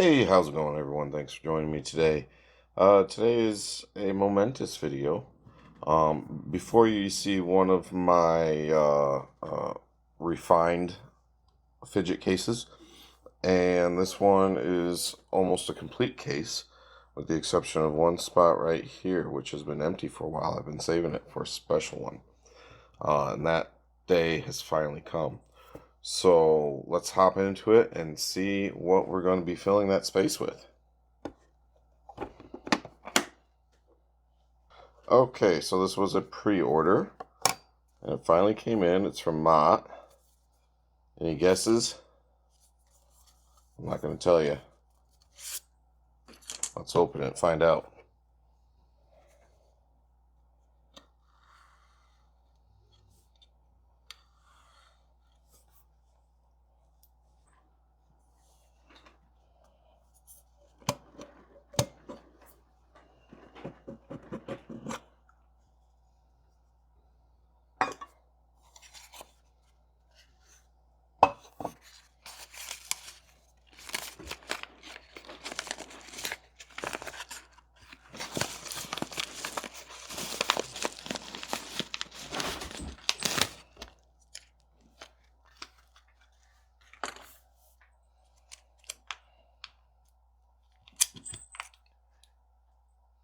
Hey, how's it going, everyone? Thanks for joining me today. Today is a momentous video. Before you see one of my refined fidget cases, and this one is almost a complete case, with the exception of one spot right here, which has been empty for a while. I've been saving it for a special one, and that day has finally come. So let's hop into it and see what we're going to be filling that space with. Okay, so this was a pre-order, and it finally came in. It's from MOT. Any guesses? I'm not going to tell you. Let's open it and find out.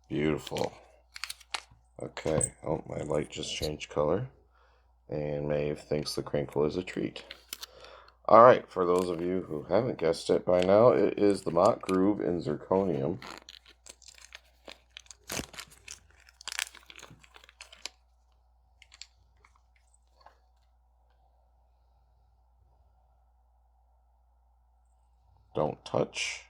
Beautiful. Okay, oh, my light just changed color, and Maeve thinks the crinkle is a treat. Alright, for those of you who haven't guessed it by now, it is the MOT Groove in Zirconium. Don't touch.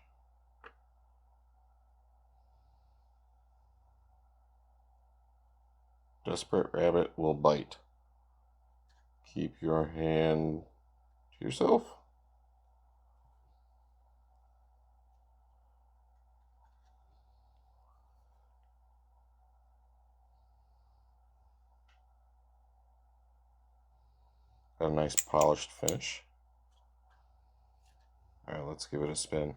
Desperate rabbit will bite. Keep your hand to yourself. Got a nice polished finish. Alright, let's give it a spin.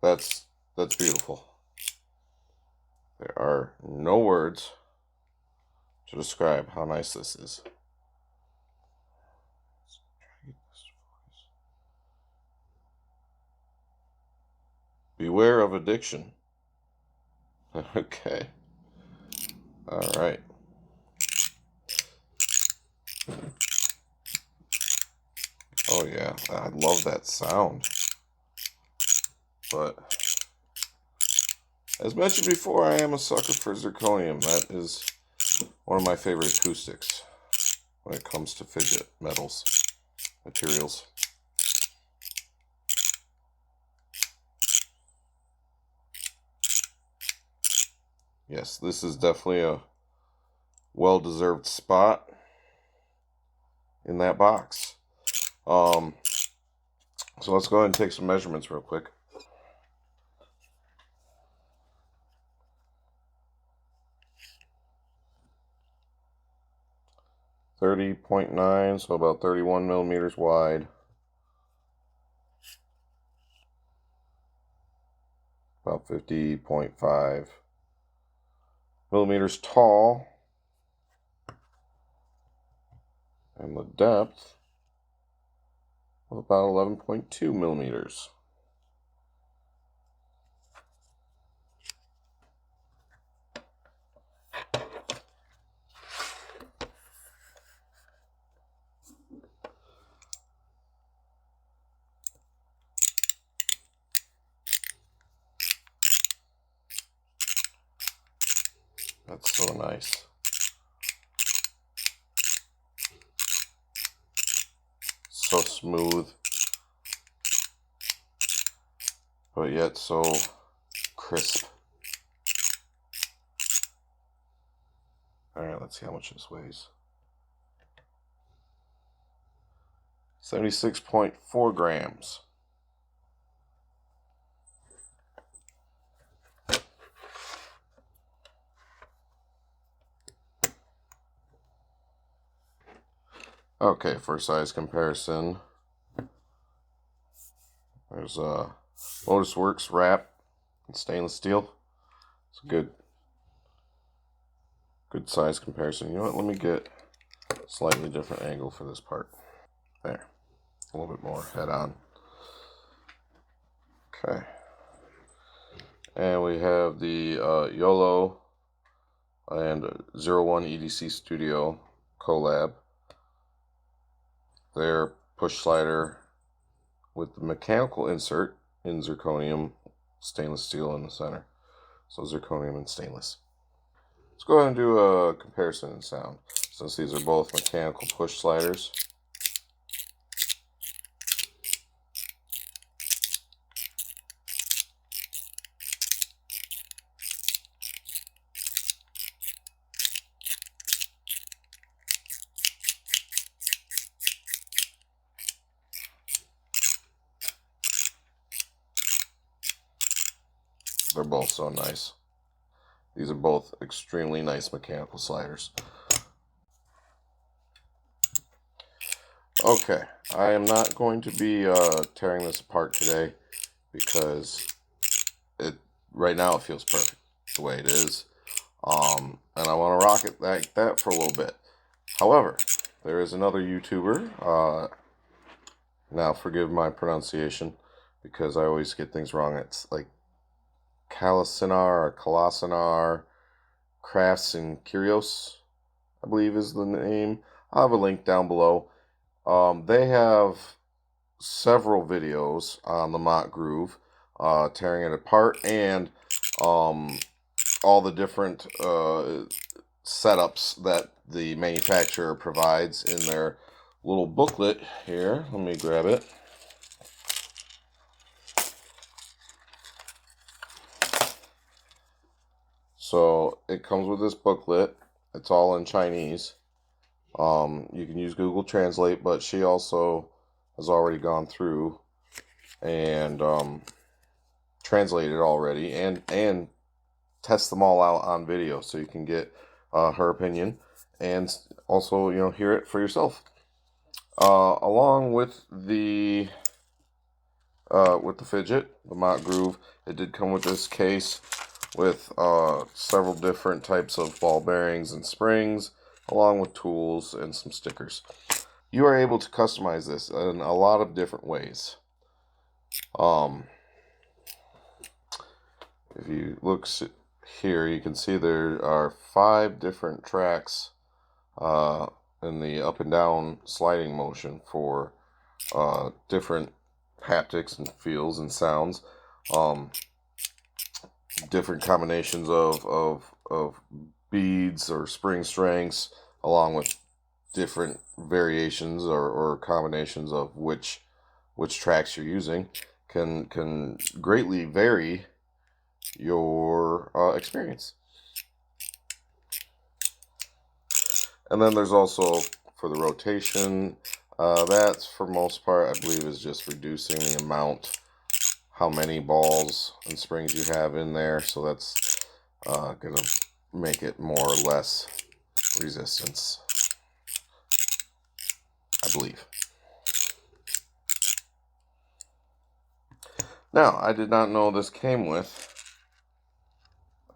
That's beautiful. There are no words to describe how nice this is. Beware of addiction. Okay. All right. Oh yeah, I love that sound. But as mentioned before, I am a sucker for zirconium. That is one of my favorite acoustics when it comes to fidget materials. Yes, this is definitely a well-deserved spot in that box. So let's go ahead and take some measurements real quick. .9, so about 31 millimeters wide. About 50.5 millimeters tall. And the depth of about 11.2 millimeters. That's so nice. So smooth, but yet so crisp. Alright, let's see how much this weighs. 76.4 grams. Okay, for size comparison, there's a Lotus Works wrap in stainless steel. It's a good size comparison. You know what? Let me get a slightly different angle for this part. There, a little bit more head on. Okay, and we have the YOLO and 01 EDC Studio collab. Their push slider with the mechanical insert in zirconium stainless steel in the center. So zirconium and stainless. Let's go ahead and do a comparison in sound, since these are both mechanical push sliders. They're both so nice. These are both extremely nice mechanical sliders. Okay, I am not going to be tearing this apart today because right now it feels perfect the way it is. And I want to rock it like that for a little bit. However, there is another YouTuber, now forgive my pronunciation because I always get things wrong. It's like KalasinarCraftandCurios, I believe is the name. I'll have a link down below. They have several videos on the MOT Groove, tearing it apart, and all the different setups that the manufacturer provides in their little booklet here. Let me grab it. So it comes with this booklet. It's all in Chinese. You can use Google Translate, but she also has already gone through and translated already and test them all out on video, so you can get her opinion and also, you know, hear it for yourself. Along with the fidget, the MOT Groove, it did come with this case with several different types of ball bearings and springs, along with tools and some stickers. You are able to customize this in a lot of different ways. If you look here, you can see there are 5 different tracks in the up and down sliding motion for different haptics and feels and sounds. Different combinations of beads or spring strengths, along with different variations or combinations of which tracks you're using, can greatly vary your experience. And then there's also for the rotation, that's for most part I believe is just reducing the amount, how many balls and springs you have in there, so that's going to make it more or less resistance, I believe. Now, I did not know this came with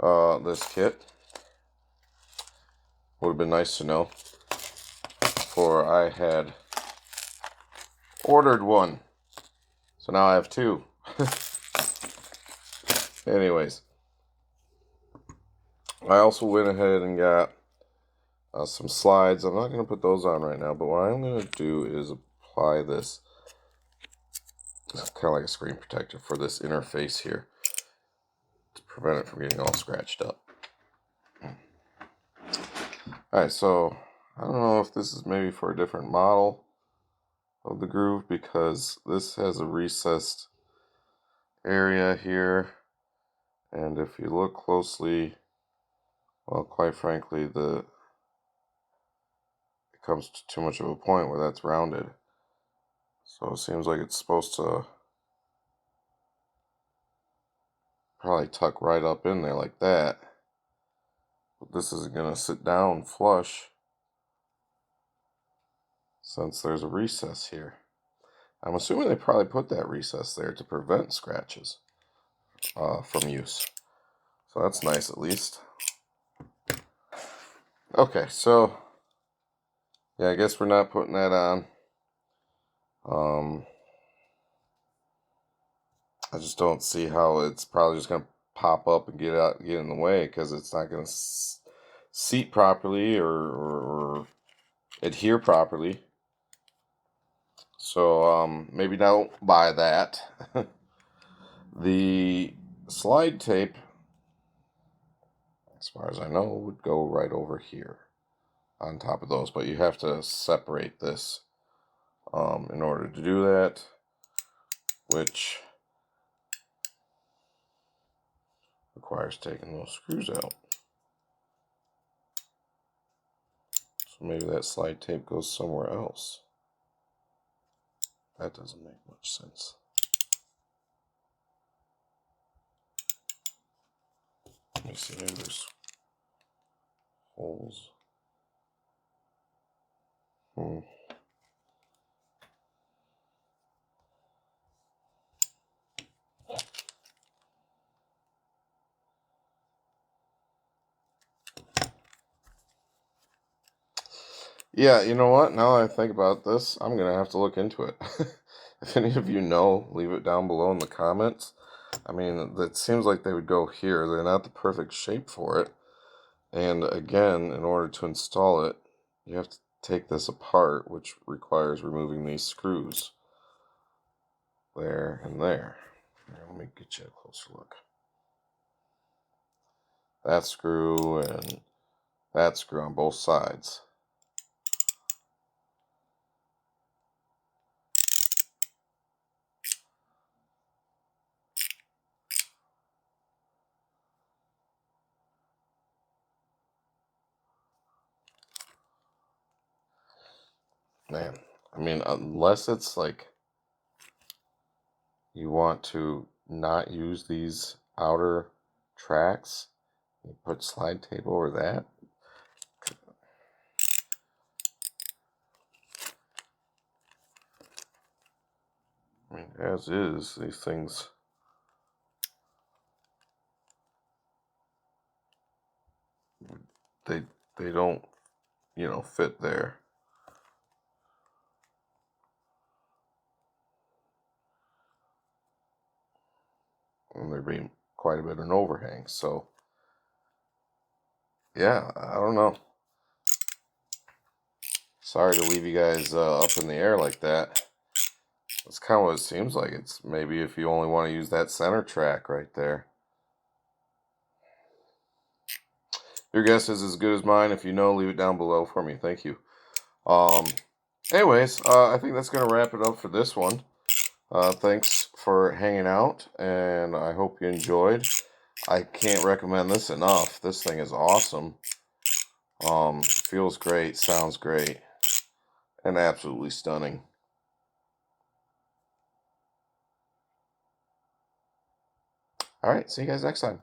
this kit. Would have been nice to know, for I had ordered one, so now I have 2. Anyways, I also went ahead and got some slides. I'm not going to put those on right now, but what I'm going to do is apply this, it's kind of like a screen protector for this interface here, to prevent it from getting all scratched up. Alright, so I don't know if this is maybe for a different model of the groove, because this has a recessed area here, and if you look closely, well, quite frankly, it comes to too much of a point where that's rounded. So it seems like it's supposed to probably tuck right up in there like that. But this isn't going to sit down flush since there's a recess here. I'm assuming they probably put that recess there to prevent scratches from use. So that's nice at least. Okay, so yeah, I guess we're not putting that on. I just don't see how it's probably just gonna pop up and get in the way, because it's not gonna seat properly or adhere properly. So maybe don't buy that. The slide tape, as far as I know, would go right over here on top of those, but you have to separate this in order to do that, which requires taking those screws out. So maybe that slide tape goes somewhere else. That doesn't make much sense. Let me see, maybe there's holes. Yeah, you know what? Now I think about this, I'm going to have to look into it. If any of you know, leave it down below in the comments. I mean, it seems like they would go here. They're not the perfect shape for it. And again, in order to install it, you have to take this apart, which requires removing these screws. There and there. Here, let me get you a closer look. That screw and that screw on both sides. Man, I mean, unless it's like you want to not use these outer tracks, you put slide tape over that. I mean, as is, these things, they don't, fit there. And there being quite a bit of an overhang. So, yeah, I don't know. Sorry to leave you guys up in the air like that. That's kind of what it seems like. It's maybe if you only want to use that center track right there. Your guess is as good as mine. If you know, leave it down below for me. Thank you. Anyways, I think that's going to wrap it up for this one. Thanks for hanging out, and I hope you enjoyed. I can't recommend this enough. This thing is awesome. Feels great, sounds great, and absolutely stunning. All right, see you guys next time.